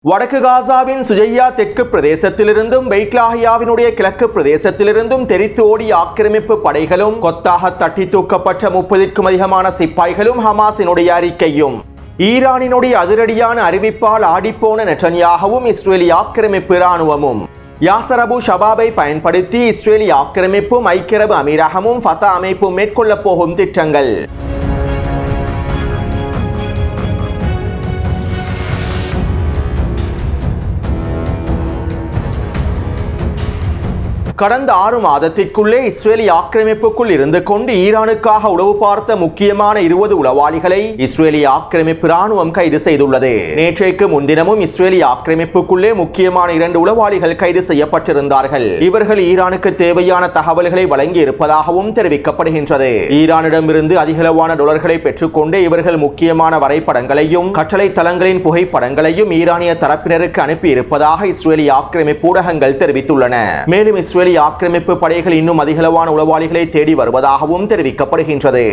வடக்கு காசாவின் சுஜையா தெற்கு பிரதேசத்திலிருந்தும் பெய்ட்லாஹியாவினுடைய கிழக்கு பிரதேசத்திலிருந்தும் தெரித்து ஓடிய ஆக்கிரமிப்பு படைகளும் கொத்தாக தட்டி தூக்கப்பட்ட 30க்கும் அதிகமான சிப்பாய்களும் ஹமாஸினுடைய அறிக்கையும் ஈரானினுடைய அதிரடியான அறிவிப்பால் ஆடிப்போன நெட்டன்யாகவும் இஸ்ரேலி ஆக்கிரமிப்பு இராணுவமும் யாசர் அபு ஷபாபை பயன்படுத்தி இஸ்ரேலி ஆக்கிரமிப்பும் ஐக்கிய அரபு அமீரகமும் ஃபதா அமைப்பும் மேற்கொள்ளப் போகும் திட்டங்கள். கடந்த 6 மாதத்திற்குள்ளே இஸ்ரேலி ஆக்கிரமிப்புக்குள் இருந்து கொண்டு ஈரானுக்காக உளவு பார்த்த முக்கியமான 20 உளவாளிகளை இஸ்ரேலி ஆக்கிரமிப்பு இராணுவம் கைது செய்துள்ளது. நேற்றைக்கு முன்தினமும் இஸ்ரேலி ஆக்கிரமிப்புக்குள்ளே முக்கியமான 2 உளவாளிகள் கைது செய்யப்பட்டிருந்தார்கள். இவர்கள் ஈரானுக்கு தேவையான தகவல்களை வழங்கி இருப்பதாகவும் தெரிவிக்கப்படுகின்றது. ஈரானிடமிருந்து அதிகளவான டாலர்களை பெற்றுக்கொண்டு இவர்கள் முக்கியமான வரைபடங்களையும் கட்டளை தளங்களின் புகைப்படங்களையும் ஈரானிய தரப்பினருக்கு அனுப்பி இருப்பதாக இஸ்ரேலி ஆக்கிரமிப்பு ஊடகங்கள் தெரிவித்துள்ளன. மேலும் இஸ்ரேலி ஆக்கிரமிப்பு படைகள் இன்னும் அதிகளவான உளவாளிகளை தேடி வருவதாகவும் தெரிவிக்கப்படுகின்றது.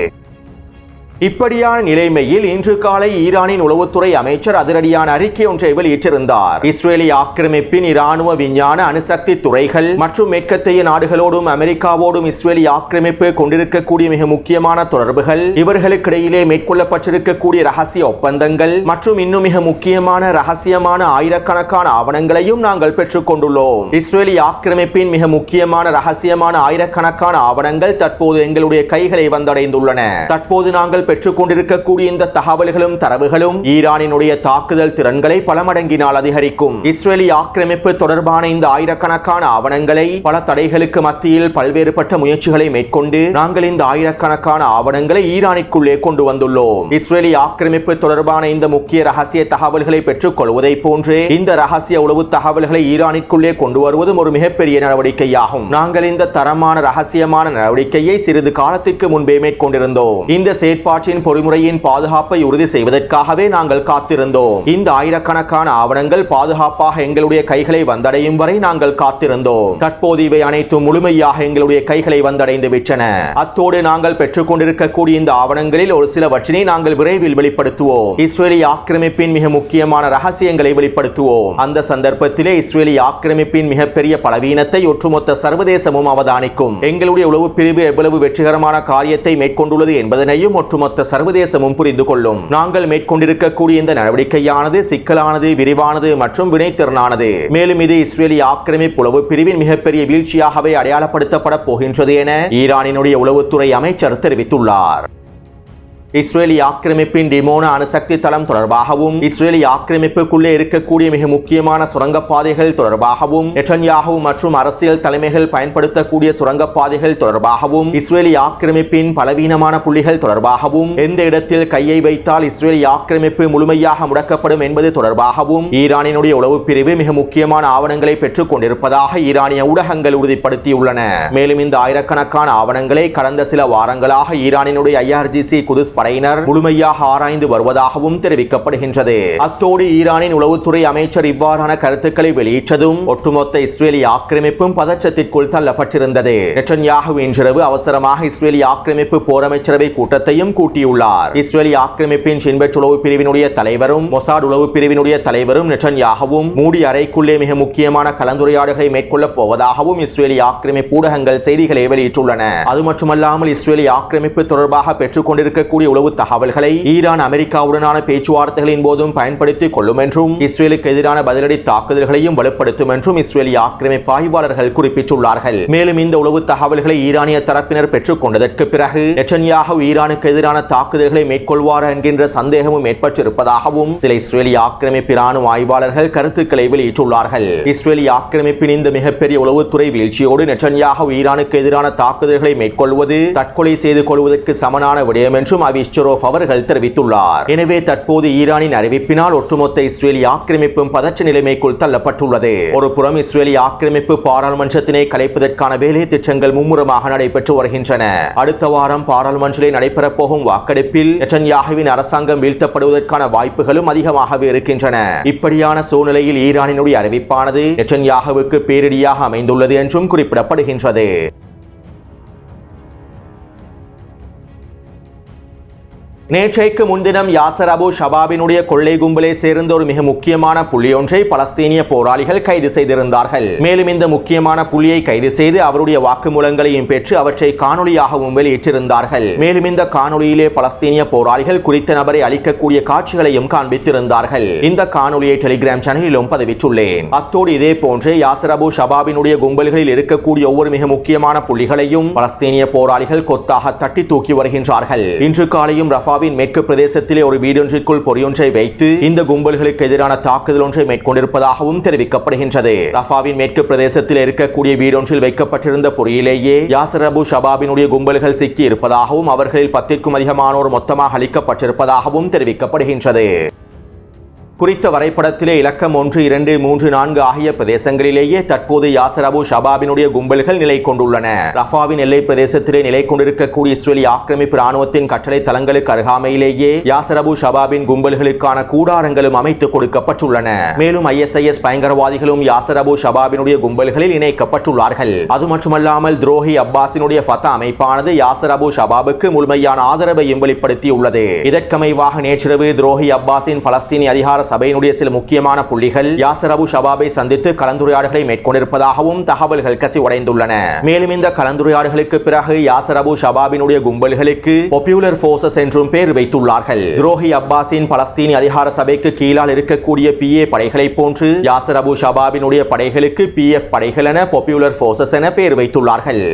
இப்படியான நிலைமையில் இன்று காலை ஈரானின் உளவுத்துறை அமைச்சர் அதிரடியான அறிக்கை ஒன்றை வெளியிட்டிருந்தார். இஸ்ரேலி ஆக்கிரமிப்பின் இராணுவ விஞ்ஞான அணுசக்தி துறைகள் மற்றும் மேற்கத்திய நாடுகளோடும் அமெரிக்காவோடும் இஸ்ரேலி ஆக்கிரமிப்பு கொண்டிருக்கக்கூடிய மிக முக்கியமான தொடர்புகள், இவர்களுக்கிடையிலே மேற்கொள்ளப்பட்டிருக்கக்கூடிய ரகசிய ஒப்பந்தங்கள் மற்றும் இன்னும் மிக முக்கியமான ரகசியமான ஆயிரக்கணக்கான ஆவணங்களையும் நாங்கள் பெற்றுக் கொண்டுள்ளோம். இஸ்ரேலி ஆக்கிரமிப்பின் மிக முக்கியமான ரகசியமான ஆயிரக்கணக்கான ஆவணங்கள் தற்போது எங்களுடைய கைகளை வந்தடைந்துள்ளன. தற்போது நாங்கள் பெற்றுக் கொண்டிருக்கக்கூடிய இந்த தகவல்களும் தரவுகளும் ஈரானினுடைய தாக்குதல் திறன்களை பல மடங்கினால் அதிகரிக்கும். இஸ்ரேலி ஆக்கிரமிப்பு தொடர்பான இந்த ஆயிரக்கணக்கான ஆவணங்களை பல தடைகளுக்கு மத்தியில் பல்வேறுபட்ட முயற்சிகளை மேற்கொண்டு நாங்கள் இந்த ஆயிரக்கணக்கான ஆவணங்களை ஈரானிற்குள்ளே கொண்டு வந்துள்ளோம். இஸ்ரேலி ஆக்கிரமிப்பு தொடர்பான இந்த முக்கிய ரகசிய தகவல்களை பெற்றுக் கொள்வதை போன்றே இந்த ரகசிய உளவு தகவல்களை ஈரானிற்குள்ளே கொண்டு வருவதும் ஒரு மிகப்பெரிய நடவடிக்கையாகும். நாங்கள் இந்த தரமான ரகசியமான நடவடிக்கையை சிறிது காலத்திற்கு முன்பே மேற்கொண்டிருந்தோம். இந்த செயற்பாடு பொறிமுறையின் பாதுகாப்பை உறுதி செய்வதற்காகவே நாங்கள் காத்திருந்தோம். இந்த ஆயிரக்கணக்கான ஆவணங்கள் பாதுகாப்பாக எங்களுடைய கைகளை வந்தடையும் வரை நாங்கள் காத்திருந்தோம். தற்போது இவை அனைத்தும் முழுமையாக எங்களுடைய கைகளை வந்தடைந்து விட்டன. அத்தோடு நாங்கள் பெற்றுக் கொண்டிருக்கக்கூடிய இந்த ஆவணங்களில் ஒரு சிலவற்றினை நாங்கள் விரைவில் வெளிப்படுத்துவோம். இஸ்ரேலி ஆக்கிரமிப்பின் மிக முக்கியமான ரகசியங்களை வெளிப்படுத்துவோம். அந்த சந்தர்ப்பத்திலே இஸ்ரேலி ஆக்கிரமிப்பின் மிகப்பெரிய பலவீனத்தை ஒட்டுமொத்த சர்வதேசமும் அவதானிக்கும். எங்களுடைய உளவு பிரிவு எவ்வளவு வெற்றிகரமான காரியத்தை மேற்கொண்டுள்ளது என்பதனையும் ஒட்டுமொத்த சர்வதேசமும் புரிந்து கொள்ளும். நாங்கள் மேற்கொண்டிருக்கக்கூடிய இந்த நடவடிக்கையானது சிக்கலானது, விரிவானது மற்றும் வினைத்திறனானது. மேலும் இது இஸ்ரேலி ஆக்கிரமிப்பு உளவு பிரிவின் மிகப்பெரிய வீழ்ச்சியாகவே அடையாளப்படுத்தப்பட போகின்றது என ஈரானினுடைய உளவுத்துறை அமைச்சர் தெரிவித்துள்ளார். இஸ்ரேலி ஆக்கிரமிப்பின் டிமோனா அணுசக்தி தளம் தொடர்பாகவும் இஸ்ரேலி ஆக்கிரமிப்புக்குள்ளே இருக்கக்கூடிய மிக முக்கியமான சுரங்கப்பாதைகள் தொடர்பாகவும் நெட்டன்யாஹூ மற்றும் அரசியல் தலைமைகள் பயன்படுத்தக்கூடிய சுரங்கப்பாதைகள் தொடர்பாகவும் இஸ்ரேலி ஆக்கிரமிப்பின் பலவீனமான புள்ளிகள் தொடர்பாகவும் எந்த இடத்தில் கையை வைத்தால் இஸ்ரேலி ஆக்கிரமிப்பு முழுமையாக முடக்கப்படும் என்பது தொடர்பாகவும் ஈரானினுடைய உளவு பிரிவு மிக முக்கியமான ஆவணங்களை பெற்றுக் கொண்டிருப்பதாக ஈரானிய ஊடகங்கள் உறுதிப்படுத்தியுள்ளன. மேலும் இந்த ஆயிரக்கணக்கான ஆவணங்களை கடந்த சில வாரங்களாக ஈரானினுடைய IRGC குதுஸ் படையினர் முழுமையாக ஆராய்ந்து வருவதாகவும் தெரிவிக்கப்படுகின்றது. அத்தோடு ஈரானின் உளவுத்துறை அமைச்சர் இவ்வாறான கருத்துக்களை வெளியிட்டதும் ஒட்டுமொத்த இஸ்ரேலி ஆக்கிரமிப்பும் பதற்றத்திற்குள் தள்ளப்பட்டிருந்தது. நெட்டன்யாஹூ இன்றிரவு அவசரமாக இஸ்ரேலி ஆக்கிரமிப்பு போரமைச்சரவை கூட்டத்தையும் கூட்டியுள்ளார். இஸ்ரேலி ஆக்கிரமிப்பின் ஷின்பெட் உளவு பிரிவினுடைய தலைவரும் மொசாட் உளவு பிரிவினுடைய தலைவரும் நெட்டன்யாஹூவும் மூடி அறைக்குள்ளே மிக முக்கியமான கலந்துரையாடல்களை மேற்கொள்ளப் போவதாகவும் இஸ்ரேலி ஆக்கிரமிப்பு ஊடகங்கள் செய்திகளை வெளியிட்டுள்ளன. அது மட்டுமல்லாமல் இஸ்ரேலி ஆக்கிரமிப்பு தொடர்பாக பெற்றுக் கொண்டிருக்கக்கூடிய உளவு தகவல்களை ஈரான் அமெரிக்காவுடனான பேச்சுவார்த்தைகளின் போதும் பயன்படுத்திக் கொள்ளும் என்றும் இஸ்ரேலுக்கு எதிரான பதிலடி தாக்குதல்களையும் வலுப்படுத்தும் என்றும் இஸ்ரேலி ஆக்கிரமிப்பு ஆய்வாளர்கள் குறிப்பிட்டுள்ளார்கள். மேலும் இந்த உளவு தகவல்களை ஈரானிய தரப்பினர் பெற்றுக் கொண்டதற்கு பிறகு நெட்டன்யாஹூ ஈரானுக்கு எதிரான தாக்குதல்களை மேற்கொள்வார் என்கின்ற சந்தேகமும் ஏற்பட்டிருப்பதாகவும் சில இஸ்ரேலி ஆக்கிரமிப்பு இராணுவ ஆய்வாளர்கள் கருத்துக்களை வெளியிட்டுள்ளார்கள். இஸ்ரேலி ஆக்கிரமிப்பின் இந்த மிகப்பெரிய உளவுத்துறை வீழ்ச்சியோடு நெட்டன்யாஹூ ஈரானுக்கு எதிரான தாக்குதல்களை மேற்கொள்வது தற்கொலை செய்து கொள்வதற்கு சமனான விடயம் என்றும் அவர்கள் தெரிவித்துள்ளார். எனவே தற்போது ஈரானின் அறிவிப்பினால் ஒட்டுமொத்த இஸ்ரேலி ஆக்கிரமிப்பும் பதற்ற நிலைமைக்குள் தள்ளப்பட்டுள்ளது. ஒரு புறம் இஸ்ரேலி ஆக்கிரமிப்பு பாராளுமன்றத்தினை கலைப்பதற்கான வேலை திட்டங்கள் மும்முரமாக நடைபெற்று வருகின்றன. அடுத்த வாரம் பாராளுமன்றத்தில் நடைபெறப் போகும் வாக்கெடுப்பில் நெட்டன்யாஹூவின் அரசாங்கம் வீழ்த்தப்படுவதற்கான வாய்ப்புகளும் அதிகமாகவே இருக்கின்றன. இப்படியான சூழ்நிலையில் ஈரானினுடைய அறிவிப்பானது நெட்டன்யாஹூவுக்கு பேரிடியாக அமைந்துள்ளது என்றும் குறிப்பிடப்படுகின்றது. நேற்றைக்கு முன்தினம் யாசர் அபு ஷபாபினுடைய கொள்ளை கும்பலை சேர்ந்த ஒரு மிக முக்கியமான புள்ளியொன்றை பலஸ்தீனிய போராளிகள் கைது செய்திருந்தார்கள். மேலும் இந்த முக்கியமான புள்ளியை கைது செய்து அவருடைய வாக்குமூலங்களையும் பெற்று அவற்றை காணொலியாகவும் வெளியிட்டிருந்தார்கள். மேலும் இந்த காணொலியிலே பலஸ்தீனிய போராளிகள் குறித்த நபரை அளிக்கக்கூடிய காட்சிகளையும் காண்பித்திருந்தார்கள். இந்த காணொலியை டெலிகிராம் சேனலிலும் பதிவிட்டுள்ளேன். அத்தோடு இதே போன்றே யாசர் அபு ஷபாபினுடைய கும்பல்களில் இருக்கக்கூடிய ஒவ்வொரு மிக முக்கியமான புள்ளிகளையும் பலஸ்தீனிய போராளிகள் கொத்தாக தட்டி தூக்கி வருகின்றார்கள். இன்று காலையும் ரஃபாவின் மேற்கு பிரதேசத்திலே ஒரு வீடொன்றிற்குள் பொறியொன்றை வைத்து இந்த கும்பல்களுக்கு எதிரான தாக்குதல் ஒன்றை மேற்கொண்டிருப்பதாகவும் தெரிவிக்கப்படுகின்றது. ரஃபாவின் மேற்கு பிரதேசத்தில் இருக்கக்கூடிய வீடொன்றில் வைக்கப்பட்டிருந்த பொறியிலேயே யாசர் அபு ஷபாபினுடைய கும்பல்கள் சிக்கி இருப்பதாகவும் அவர்களில் 10க்கும் அதிகமானோர் மொத்தமாக அளிக்கப்பட்டிருப்பதாகவும் தெரிவிக்கப்படுகின்றது. குறித்த வரைபடத்திலே இலக்கம் 1, 2, 3, 4 ஆகிய பிரதேசங்களிலேயே தற்போது யாசர் அபு ஷபாபினுடைய கும்பல்கள் நிலை கொண்டுள்ளன. ரஃபாவின் எல்லை பிரதேசத்திலே நிலை கொண்டிருக்கக்கூடிய இஸ்ரேலி ஆக்கிரமிப்பு ராணுவத்தின் கட்டளை தளங்களுக்கு அருகாமையிலேயே யாசர் அபு ஷபாபின் கும்பல்களுக்கான கூடாரங்களும் அமைத்துக் கொடுக்கப்பட்டுள்ளன. மேலும் ISIS பயங்கரவாதிகளும் யாசர் அபு ஷபாபினுடைய கும்பல்களில் இணைக்கப்பட்டுள்ளார்கள். அது மட்டுமல்லாமல் துரோகி அப்பாஸினுடைய ஃபத்தா அமைப்பானது யாசர் அபு ஷபாபுக்கு முழுமையான ஆதரவையும் வெளிப்படுத்தியுள்ளது. இதற்கமைவாக நேற்றிரவு துரோகி அப்பாஸின் பலஸ்தீனி அதிகார சபையினுடைய சில முக்கியமான புள்ளிகள் யாசர் அபு ஷபாபை சந்தித்து கலந்துரையாடல்களை மேற்கொண்டிருப்பதாகவும் தகவல்கள் கசிவடைந்துள்ளன. மேலும் இந்த கலந்துரையாடல்களுக்கு பிறகு யாசர் அபு ஷபாபினுடைய கும்பல்களுக்கு பாப்புலர் ஃபோர்சஸ் என்றும் பெயர் வைத்துள்ளார்கள். துரோகி அப்பாஸின் பலஸ்தீனி அதிகார சபைக்கு கீழால் இருக்கக்கூடிய PA படைகளை போன்று யாசர் அபு ஷபாபினுடைய படைகளுக்கு PF படைகள் என பாப்புலர் ஃபோர்சஸ் என பெயர் வைத்துள்ளார்கள்.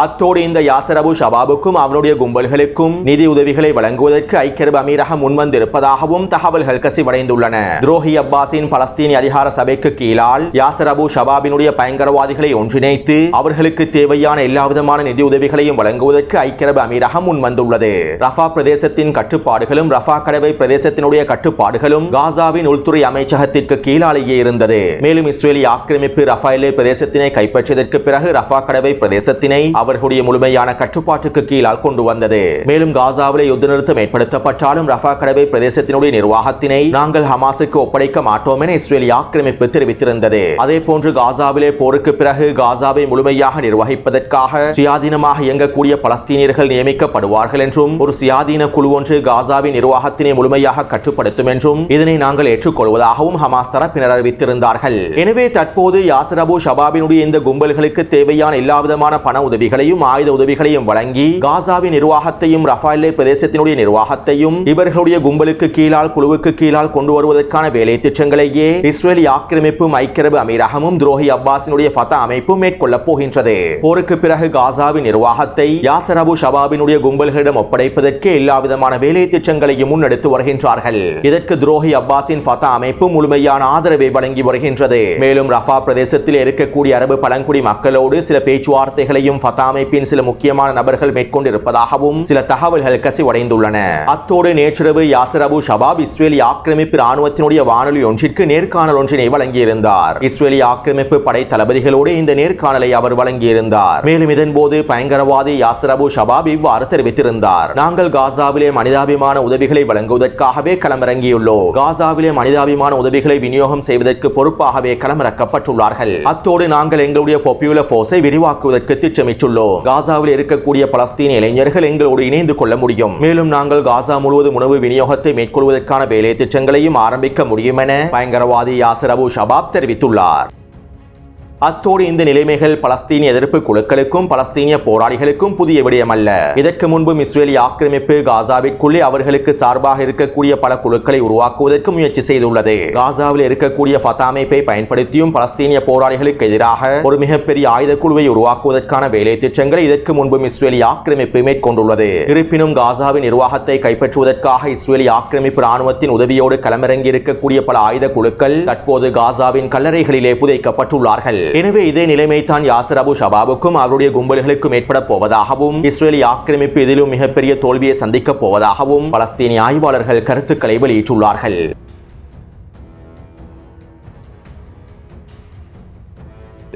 அத்தோடு இந்த யாசர் அபு ஷபாபுக்கும் அவனுடைய கும்பல்களுக்கும் நிதி உதவிகளை வழங்குவதற்கு ஐக்கிய அரபு அமீரகம் முன்வந்திருப்பதாகவும் தகவல்கள் கசிவடைந்துள்ளன. துரோகி அப்பாஸின் பலஸ்தீனி அதிகார சபைக்கு கீழால் யாசர் அபு ஷபாபினுடைய பயங்கரவாதிகளை ஒன்றிணைத்து அவர்களுக்கு தேவையான எல்லா விதமான நிதி உதவிகளையும் வழங்குவதற்கு ஐக்கிய அரபு அமீரகம் முன்வந்துள்ளது. ரஃபா பிரதேசத்தின் கட்டுப்பாடுகளும் ரஃபா கடவை பிரதேசத்தினுடைய கட்டுப்பாடுகளும் காசாவின் உள்துறை அமைச்சகத்திற்கு கீழாலேயே இருந்தது. மேலும் இஸ்ரேலி ஆக்கிரமிப்பு ரஃபா எல்லை பிரதேசத்தினை கைப்பற்றியதற்கு பிறகு ரஃபா கடவை பிரதேசத்தினை அவர்களுடைய முழுமையான கட்டுப்பாட்டுக்கு கீழால் கொண்டு வந்தது. மேலும் காசாவிலே யுத்த நிறுத்தம் ஏற்படுத்தப்பட்டாலும் ரஃபா கடவை பிரதேசத்தினுடைய நிர்வாகத்தினை நாங்கள் ஹமாஸுக்கு ஒப்படைக்க மாட்டோம் என இஸ்ரேலி ஆக்கிரமிப்பு தெரிவித்திருந்தது. அதே போன்று காசாவிலே போருக்கு பிறகு காசாவை முழுமையாக நிர்வகிப்பதற்காக சுயாதீனமாக இயங்கக்கூடிய பலஸ்தீனியர்கள் நியமிக்கப்படுவார்கள் என்றும் ஒரு சுயாதீன குழு ஒன்று காசாவின் நிர்வாகத்தினை முழுமையாக கட்டுப்படுத்தும் என்றும் இதனை நாங்கள் ஏற்றுக்கொள்வதாகவும் ஹமாஸ் தரப்பினர் அறிவித்திருந்தார்கள். எனவே தற்போது யாசர் அபு ஷபாபினுடைய இந்த கும்பல்களுக்கு தேவையான எல்லா விதமான பண உதவிகள் ஆயுத உதவிகளையும் வழங்கி காசாவின் நிர்வாகத்தையும் ரஃபா எல்லை பிரதேசத்தினுடைய நிர்வாகத்தையும் இவர்களுடைய கும்பலுக்கு கீழால் குழுவுக்கு கீழால் கொண்டு வருவதற்கான வேலை திட்டங்களையே இஸ்ரேலி ஆக்கிரமிப்பும் ஐக்கிய அரபு அமீரகமும் துரோகி அப்பாஸினுடைய ஃபத்தா அமைப்பும் மேற்கொள்ளப் போகின்றது. போருக்கு பிறகு காசாவின் நிர்வாகத்தை யாசர் அபு ஷபாபினுடைய கும்பல்களிடம் ஒப்படைப்பதற்கு எல்லா விதமான வேலை திட்டங்களையும் முன்னெடுத்து வருகின்றார்கள். இதற்கு துரோகி அப்பாஸின் ஃபத்தா அமைப்பு முழுமையான ஆதரவை வழங்கி வருகின்றது. மேலும் ரஃபா பிரதேசத்தில் இருக்கக்கூடிய அரபு பழங்குடி மக்களோடு சில பேச்சுவார்த்தைகளையும் ஃபத்தா அமைப்பின் சில முக்கியமான நபர்கள் மேற்கொண்டிருப்பதாகவும் சில தகவல்கள் கசிவடைந்துள்ளன. அத்தோடு நேற்றிரவு யாசர் அபு ஷபாப் இஸ்ரேலி ஆக்கிரமிப்பு ராணுவத்தினுடைய வானொலி ஒன்றிற்கு நேர்காணல் ஒன்றினை வழங்கியிருந்தார். இஸ்ரேலி ஆக்கிரமிப்பு படை தளபதிகளோடு இந்த நேர்காணலை அவர் வழங்கியிருந்தார். மேலும் இதன்போது பயங்கரவாதி யாசர் அபு ஷபாப் இவ்வாறு தெரிவித்திருந்தார். நாங்கள் காசாவிலே மனிதாபிமான உதவிகளை வழங்குவதற்காகவே களமிறங்கியுள்ளோம். காசாவிலே மனிதாபிமான உதவிகளை விநியோகம் செய்வதற்கு பொறுப்பாகவே களமிறக்கப்பட்டுள்ளார்கள். அத்தோடு நாங்கள் எங்களுடைய பாப்புலர் ஃபோர்ஸை விரிவாக்குவதற்கு திட்டமிட்டுள்ளோம். காசாவில் இருக்கக்கூடிய பலஸ்தீன இளைஞர்கள் எங்களோடு இணைந்து கொள்ள முடியும். மேலும் நாங்கள் காசா முழுவதும் உணவு விநியோகத்தை மேற்கொள்வதற்கான வேலை திட்டங்களையும் ஆரம்பிக்க முடியும் என பயங்கரவாதி யாசர் அபு ஷபாப் தெரிவித்துள்ளார். அத்தோடு இந்த நிலைமைகள் பலஸ்தீனிய எதிர்ப்பு குழுக்களுக்கும் பலஸ்தீனிய போராளிகளுக்கும் புதிய விடயமல்ல. இதற்கு முன்பும் இஸ்ரேலி ஆக்கிரமிப்பு காசாவிற்குள்ளே அவர்களுக்கு சார்பாக இருக்கக்கூடிய பல குழுக்களை உருவாக்குவதற்கு முயற்சி செய்துள்ளது. காசாவில் இருக்கக்கூடிய ஃபத்தா அமைப்பை பயன்படுத்தியும் பலஸ்தீனிய போராளிகளுக்கு எதிராக ஒரு மிகப்பெரிய ஆயுத குழுவை உருவாக்குவதற்கான வேலை திட்டங்களை இதற்கு முன்பும் இஸ்ரேலி ஆக்கிரமிப்பு மேற்கொண்டுள்ளது. இருப்பினும் காசாவின் நிர்வாகத்தை கைப்பற்றுவதற்காக இஸ்ரேலி ஆக்கிரமிப்பு ராணுவத்தின் உதவியோடு களமிறங்கி இருக்கக்கூடிய பல ஆயுத குழுக்கள் தற்போது காசாவின் கல்லறைகளிலே புதைக்கப்பட்டுள்ளார்கள். எனவே இதே நிலைமை தான் யாசர் அபு ஷபாபுக்கும் அவருடைய கும்பல்களுக்கும் ஏற்பட போவதாகவும் இஸ்ரேலி ஆக்கிரமிப்பு இதிலும் மிகப்பெரிய தோல்வியை சந்திக்கப் போவதாகவும் பலஸ்தீனிய ஆய்வாளர்கள் கருத்துக்களை வெளியிட்டுள்ளார்கள்.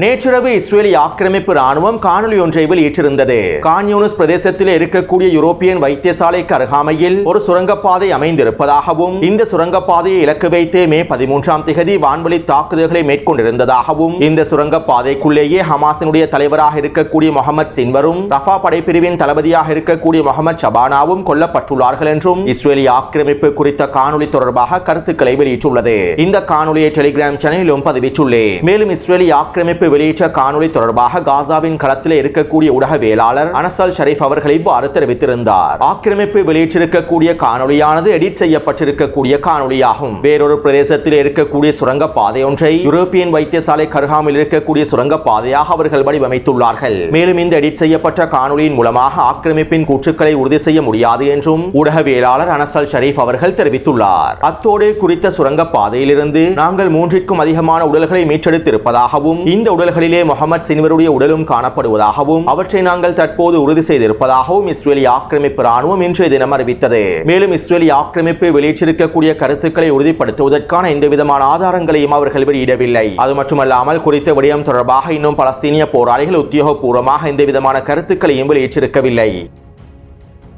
நேற்றிரவு இஸ்ரேலி ஆக்கிரமிப்பு ராணுவம் காணொலி ஒன்றை வெளியிட்டிருந்தது. கான் யூனிஸ் பிரதேசத்தில் இருக்கக்கூடிய யூரோப்பியன் வைத்தியசாலைக்கு அருகாமையில் ஒரு சுரங்கப்பாதை அமைந்திருப்பதாகவும் இந்த சுரங்கப்பாதையை இலக்கு வைத்து மே 13ஆம் தேதி வான்வழி தாக்குதல்களை மேற்கொண்டிருந்ததாகவும் இந்த சுரங்கப்பாதைக்குள்ளேயே ஹமாஸினுடைய தலைவராக இருக்கக்கூடிய முகமது சின்வரும் ரஃபா படைப்பிரிவின் தளபதியாக இருக்கக்கூடிய முகமது ஷபானாவும் கொல்லப்பட்டுள்ளார்கள் என்றும் இஸ்ரேலி ஆக்கிரமிப்பு குறித்த காணொலி தொடர்பாக கருத்துக்களை வெளியிட்டுள்ளது. இந்த காணொலியை டெலிகிராம் சேனலிலும் பதிவிட்டுள்ளேன். மேலும் இஸ்ரேலி ஆக்கிரமிப்பு வெளியிட்ட காணொலி தொடர்பாக காசாவின் களத்தில் இருக்கக்கூடிய ஊடகவியலாளர் அனசல் ஷரீப் அவர்கள் இவ்வாறு தெரிவித்திருந்தார். ஆக்கிரமிப்பு வெளியிட்டிருக்கக்கூடிய காணொலியானது எடிட் செய்யப்பட்டிருக்கக்கூடிய காணொலியாகும். வேறொரு பிரதேசத்தில் இருக்கக்கூடிய சுரங்கப்பாதை ஒன்றை யூரோப்பியன் வைத்தியசாலை அருகாமையில் இருக்கக்கூடிய சுரங்கப்பாதையாக அவர்கள் வடிவமைத்துள்ளார்கள். மேலும் இந்த எடிட் செய்யப்பட்ட காணொலியின் மூலமாக ஆக்கிரமிப்பின் கூற்றுக்களை உறுதி செய்ய முடியாது என்றும் ஊடகவியலாளர் அனசல் ஷரீப் அவர்கள் தெரிவித்துள்ளார். அத்தோடு குறித்த சுரங்கப்பாதையிலிருந்து நாங்கள் 3க்கும் அதிகமான உடல்களை மீட்டெடுத்திருப்பதாகவும் இந்த உடல்களிலே முகமது சின்வருடைய உடலும் காணப்படுவதாகவும் அவற்றை நாங்கள் தற்போது உறுதி செய்திருப்பதாகவும் இஸ்ரேலி ஆக்கிரமிப்பு ராணுவம் இன்றைய தினம் அறிவித்தது. மேலும் இஸ்ரேலி ஆக்கிரமிப்பு வெளியிட்டிருக்கக்கூடிய கருத்துக்களை உறுதிப்படுத்துவதற்கான எந்த விதமான ஆதாரங்களையும் அவர்கள் வெளியிடவில்லை. அது மட்டுமல்லாமல் குறித்த விடயம் தொடர்பாக இன்னும் பலஸ்தீனிய போராளிகள் உத்தியோகபூர்வமாக எந்த விதமான கருத்துக்களையும் வெளியிட்டிருக்கவில்லை.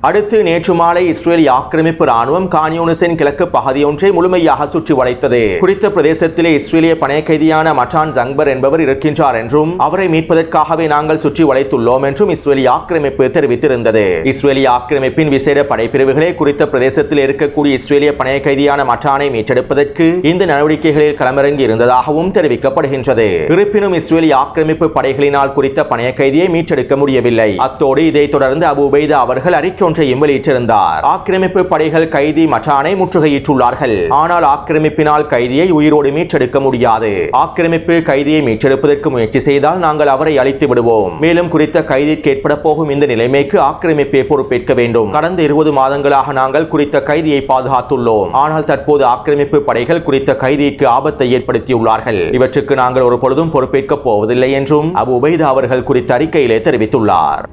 அடுத்து நேற்று மாலை இஸ்ரேலி ஆக்கிரமிப்பு ராணுவம் கான் யூனிஸின் கிழக்கு பகுதியொன்றை முழுமையாக சுற்றி வளைத்தது. குறித்த பிரதேசத்திலே இஸ்ரேலிய பணைய கைதியான மட்டான் ஜங்பர் என்பவர் இருக்கின்றார் என்றும் அவரை மீட்பதற்காகவே நாங்கள் சுற்றி வளைத்துள்ளோம் என்றும் இஸ்ரேலி ஆக்கிரமிப்பு தெரிவித்திருந்தது. இஸ்ரேலிய ஆக்கிரமிப்பின் விசேட படைப்பிரிவுகளே குறித்த பிரதேசத்தில் இருக்கக்கூடிய இஸ்ரேலிய பணைய கைதியான மட்டானை மீட்டெடுப்பதற்கு இந்த நடவடிக்கைகளில் களமிறங்கி இருந்ததாகவும் தெரிவிக்கப்படுகின்றது. இருப்பினும் இஸ்ரேலிய ஆக்கிரமிப்பு படைகளினால் குறித்த பணைய கைதியை மீட்டெடுக்க முடியவில்லை. அத்தோடு இதைத் தொடர்ந்து அபு உபைதா அவர்கள் அறிக்கை வெளியிட்டிருந்தார். ஆக்கிரமிப்பு படைகள் கைதி மட்டானை முற்றுகையிட்டுள்ளார்கள். ஆனால் ஆக்கிரமிப்பினால் கைதியை உயிரோடு மீட்டெடுக்க முடியாது. ஆக்கிரமிப்பு கைதியை மீட்டெடுப்பதற்கு முயற்சி செய்தால் நாங்கள் அவரை அழித்து விடுவோம். மேலும் குறித்த கைதிக்கு ஏற்பட போகும் இந்த நிலைமைக்கு ஆக்கிரமிப்பை பொறுப்பேற்க வேண்டும். கடந்த 20 மாதங்களாக நாங்கள் குறித்த கைதியை பாதுகாத்துள்ளோம். ஆனால் தற்போது ஆக்கிரமிப்பு படைகள் குறித்த கைதிக்கு ஆபத்தை ஏற்படுத்தியுள்ளார்கள். இவற்றுக்கு நாங்கள் ஒரு பொழுதும் பொறுப்பேற்கப் போவதில்லை என்றும் அபு உபைதா அவர்கள் குறித்த அறிக்கையிலே தெரிவித்துள்ளார்.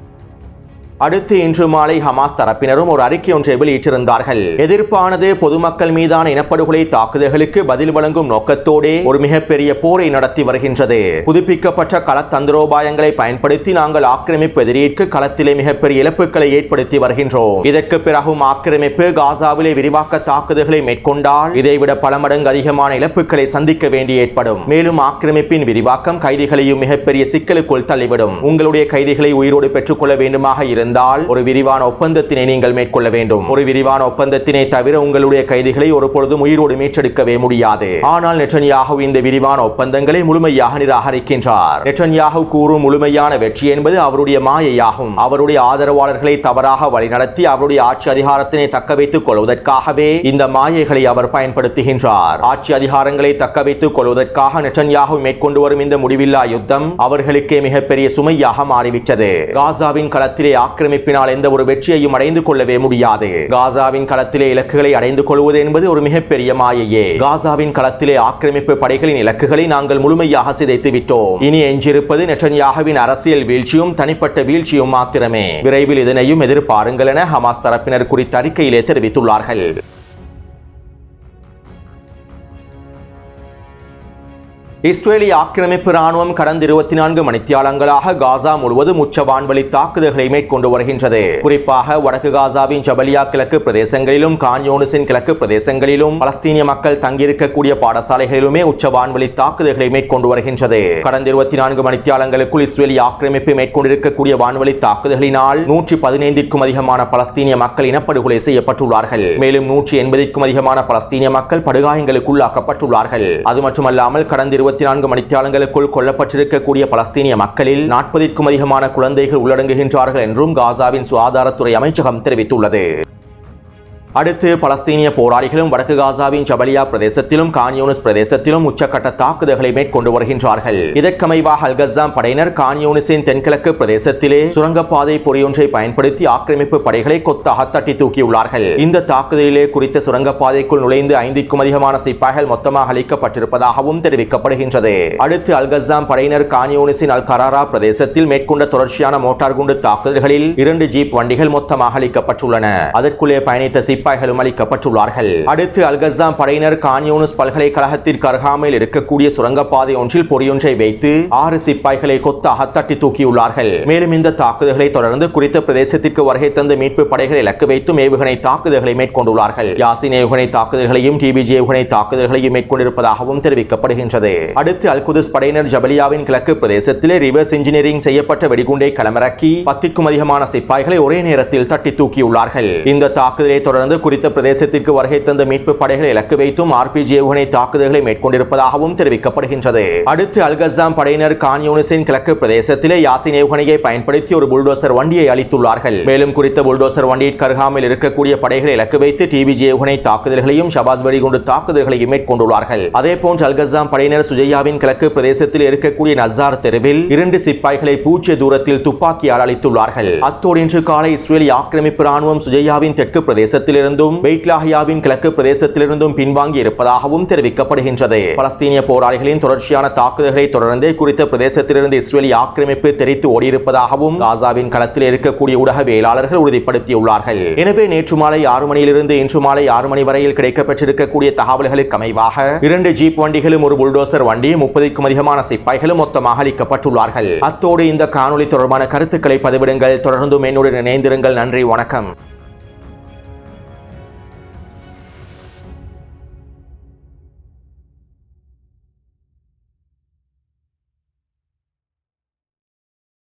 அடுத்து இன்று மாலை ஹமாஸ் தரப்பினரும் ஒரு அறிக்கை ஒன்றை வெளியிட்டிருந்தார்கள். எதிர்ப்பானது பொதுமக்கள் மீதான இனப்படுகொலை தாக்குதல்களுக்கு பதில் வழங்கும் நோக்கத்தோடு ஒரு மிகப்பெரிய போரை நடத்தி வருகின்றது. புதுப்பிக்கப்பட்ட கள தந்திரோபாயங்களை பயன்படுத்தி நாங்கள் ஆக்கிரமிப்பு எதிரிக்கு களத்திலே மிகப்பெரிய இழப்புகளை ஏற்படுத்தி வருகின்றோம். இதற்கு பிறகும் ஆக்கிரமிப்பு காசாவிலே விரிவாக்க தாக்குதல்களை மேற்கொண்டால் இதைவிட பல மடங்கு அதிகமான இழப்புகளை சந்திக்க வேண்டி ஏற்படும். மேலும் ஆக்கிரமிப்பின் விரிவாக்கம் கைதிகளையும் மிகப்பெரிய சிக்கலுக்குள் தள்ளிவிடும். உங்களுடைய கைதிகளை உயிரோடு பெற்றுக்கொள்ள வேண்டுமாக இருந்தால் ஒரு விரிவான ஒப்பந்தத்தினை நீங்கள் மேற்கொள்ள வேண்டும். ஒரு விரிவான ஒப்பந்தத்தினை தவிர உங்களுடைய கைதிகளை ஒரு பொழுதும் உயிரோடு மீட்டெடுக்கவே முடியாது. ஆனால் நெட்டன்யாஹூ இந்த விரிவான ஒப்பந்தங்களை முழுமையாக நிராகரிக்கின்றார். நெட்டன்யாஹூ கூறும் முழுமையான வெற்றி என்பது அவருடைய மாயையாகும். அவருடைய ஆதரவாளர்களை தவறாக வழிநடத்தி அவருடைய ஆட்சி அதிகாரத்தினை தக்க வைத்துக் கொள்வதற்காகவே இந்த மாயைகளை அவர் பயன்படுத்துகின்றார். ஆட்சி அதிகாரங்களை தக்க வைத்துக் கொள்வதற்காக நெட்டன்யாஹூ மேற்கொண்டு வரும் இந்த முடிவில்லா யுத்தம் அவர்களுக்கே மிகப்பெரிய சுமையாக மாறிவிட்டது. காசாவின் களத்திலே ஆக்கிரமிப்பினால் எந்த ஒரு வெற்றியையும் அடைந்து கொள்ளவே முடியாது. காசாவின் களத்திலே இலக்குகளை அடைந்து கொள்வது என்பது ஒரு மிகப்பெரிய மாயையே. காசாவின் களத்திலே ஆக்கிரமிப்பு படைகளின் இலக்குகளை நாங்கள் முழுமையாக சிதைத்து விட்டோம். இனி எஞ்சிருப்பது நெட்டன்யாஹுவின் அரசியல் வீழ்ச்சியும் தனிப்பட்ட வீழ்ச்சியும் மாத்திரமே. விரைவில் இதனையும் எதிர்பாருங்கள் என ஹமாஸ் தரப்பினர் குறித்த அறிக்கையிலே தெரிவித்துள்ளார்கள். இஸ்ரேலிய ஆக்கிரமிப்பு ராணுவம் கடந்த 24 மணித்தியாலங்களாக காசா முழுவதும் உச்ச வான்வழி தாக்குதல்களை மேற்கொண்டு வருகின்றது. குறிப்பாக வடக்கு காசாவின் ஜபலியா கிழக்கு பிரதேசங்களிலும் கான் யூனிஸின் கிழக்கு பிரதேசங்களிலும் பலஸ்தீனிய மக்கள் தங்கியிருக்கக்கூடிய பாடசாலைகளிலுமே உச்ச வான்வழி தாக்குதல்களை மேற்கொண்டு வருகின்றது. கடந்த 24 மணித்தியாலங்களுக்குள் இஸ்ரேலிய ஆக்கிரமிப்பு மேற்கொண்டிருக்கக்கூடிய வான்வழி தாக்குதலினால் 115க்கும் அதிகமான பலஸ்தீனிய மக்கள் இனப்படுகொலை செய்யப்பட்டுள்ளார்கள். மேலும் 180க்கும் அதிகமான பலஸ்தீனிய மக்கள் படுகாயங்களுக்கு உள்ளாக்கப்பட்டுள்ளார்கள். அது மட்டுமல்லாமல் கடந்த 24 மணித்தியாலங்களுக்குள் கொல்லப்பட்டிருக்கக்கூடிய பலஸ்தீனிய மக்களில் 40க்கும் அதிகமான குழந்தைகள் உள்ளடங்குகின்றார்கள் என்றும் காசாவின் சுகாதாரத்துறை அமைச்சகம் தெரிவித்துள்ளது. அடுத்து பலஸ்தீனிய போராளிகளும் வடக்கு காசாவின் ஜபலியா பிரதேசத்திலும் கான் யூனிஸ் பிரதேசத்திலும் உச்சக்கட்ட தாக்குதல்களை மேற்கொண்டு வருகின்றார்கள். இதற்கமைவாக அல் கஸ்ஸாம் படையினர் கான் யூனிஸின் தென்கிழக்கு பிரதேசத்திலே சுரங்கப்பாதை பொறியொன்றை பயன்படுத்தி ஆக்கிரமிப்பு படைகளை கொத்தாக தட்டி தூக்கியுள்ளார்கள். இந்த தாக்குதலிலே குறித்த சுரங்கப்பாதைக்குள் நுழைந்து 5க்கும் அதிகமான சிப்பாய்கள் மொத்தமாக அளிக்கப்பட்டிருப்பதாகவும் தெரிவிக்கப்படுகின்றது. அடுத்து அல் கஸ்ஸாம் படையினர் கான் யூனிஸின் அல் கராரா பிரதேசத்தில் மேற்கொண்ட தொடர்ச்சியான மோட்டார் குண்டு தாக்குதல்களில் 2 ஜீப் வண்டிகள் மொத்தமாக அளிக்கப்பட்டுள்ளன. அதற்குள்ளே பயணித்த சிப்பாய்களும் அளிக்கப்பட்டுள்ளார்கள். அடுத்து அல்கசாம் படையினர் கான்யூனிஸ் பல்கலைக்கழகத்திற்கு அருகாமையில் இருக்கக்கூடிய சுரங்கப்பாதை ஒன்றில் பொறியொன்றை வைத்து 6 சிப்பாய்களை கொத்தாக தட்டி தூக்கியுள்ளார்கள். மேலும் இந்த தாக்குதல்களை தொடர்ந்து குறித்த பிரதேசத்திற்கு வருகை தந்த மீட்பு படைகளை இலக்கு வைத்தும் ஏவுகணை தாக்குதல்களை மேற்கொண்டுள்ளார்கள். யாசின் ஏவுகணை தாக்குதல்களையும் டிபிஜி ஏவுகணை தாக்குதல்களையும் மேற்கொண்டிருப்பதாகவும் தெரிவிக்கப்படுகின்றது. அடுத்து அல்குதிஸ் படையினர் ஜபலியாவின் கிழக்கு பிரதேசத்திலே ரிவர்ஸ் இன்ஜினியரிங் செய்யப்பட்ட வெடிகுண்டை களமிறக்கி 10க்கும் அதிகமான சிப்பாய்களை ஒரே நேரத்தில் தட்டி தூக்கியுள்ளார்கள். இந்த தாக்குதலை தொடர்ந்து குறித்த பிரதேசத்திற்கு வருகை தந்த மீட்பு படைகளை இலக்கு வைத்தும் ஆர்பிஜி ஏவுகணை தாக்குதல்களை மேற்கொண்டிருப்பதாகவும் தெரிவிக்கப்படுகின்றது. அடுத்து அல்கசாம் படையினர் கான்யூனிஸின் கிழக்கு பிரதேசத்திலே யாசின் ஏவுகணையை பயன்படுத்தி ஒரு புல்டோசர் வண்டியை அளித்துள்ளார்கள். மேலும் குறித்த புல்டோசர் வண்டியிற்கு அருகாமையில் இருக்கக்கூடிய படைகளை இலக்கு வைத்து டிபிஜி ஏவுகணை தாக்குதல்களையும் ஷபாஸ் வெடிகுண்டு தாக்குதல்களையும் மேற்கொண்டுள்ளார்கள். அதேபோன்று அல்கசாம் படையினர் சுஜையாவின் கிழக்கு பிரதேசத்தில் இருக்கக்கூடிய நசார் தெருவில் 2 சிப்பாய்களை பூஜ்ய தூரத்தில் துப்பாக்கியால் அளித்துள்ளார்கள். அத்தோடு இன்று காலை இஸ்ரேலி ஆக்கிரமிப்பு ராணுவம் சுஜையாவின் தெற்கு பிரதேசத்திலிருந்தும் பெய்ட்லாஹியாவின் கிழக்கு பிரதேசத்திலிருந்தும் பின்வாங்கி இருப்பதாகவும் தெரிவிக்கப்படுகின்றது. பலஸ்தீனிய போராளிகளின் தொடர்ச்சியான தாக்குதல்களை தொடர்ந்து குறித்த பிரதேசத்திலிருந்து இஸ்ரேலி ஆக்கிரமிப்பு தெரித்து ஓடியிருப்பதாகவும் காசாவின் களத்தில் இருக்கக்கூடிய ஊடகவியலாளர்கள் உறுதிப்படுத்தியுள்ளார்கள். எனவே நேற்று மாலை 6 மணியிலிருந்து இன்று மாலை 6 மணி வரையில் கிடைக்கப்பெற்றிருக்கக்கூடிய தகவல்களுக்கு அமைவாக 2 ஜீப் வண்டிகளும் ஒரு புல்டோசர் வண்டி 30க்கும் அதிகமான சிப்பாய்களும் மொத்தமாக அளிக்கப்பட்டுள்ளார்கள். அத்தோடு இந்த காணொலி தொடர்பான கருத்துக்களை பதிவிடுங்கள். தொடர்ந்தும் என்னுடன் இணைந்திருங்கள். நன்றி, வணக்கம்.